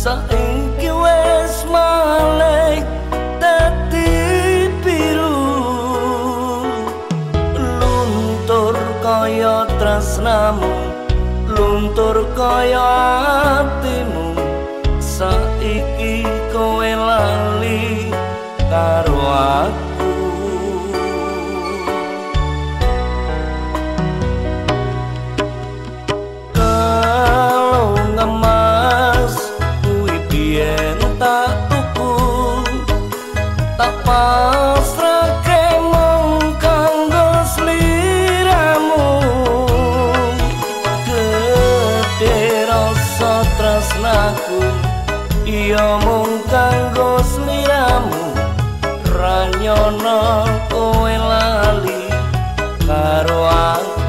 saiki wis malih dadi biru luntur kaya tresnamu luntur kaya atimu saiki kowe lali karo aku kalau ngemas kuwi biyen tak tuku tak pasrahke mung kanggo sliramu gedhe rasa tresnaku iya mung kanggo sliramu ra nyono kowe lali karo aku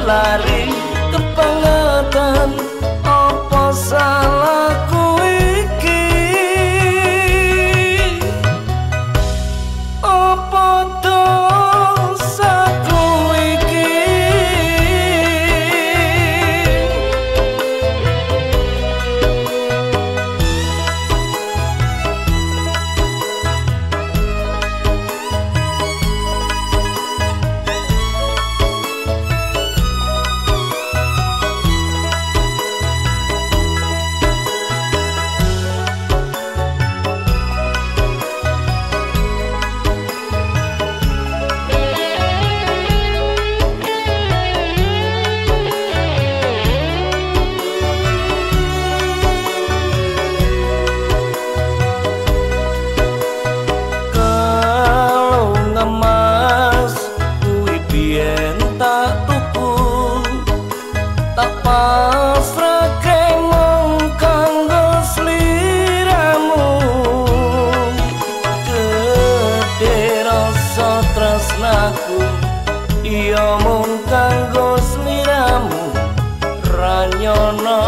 lari kepengetan apa salahku iki apa dosaku iki tak tuku tak pasrahke mung kanggo sliramu gedhe rasa tresnaku iya mung kanggo sliramu ra nyono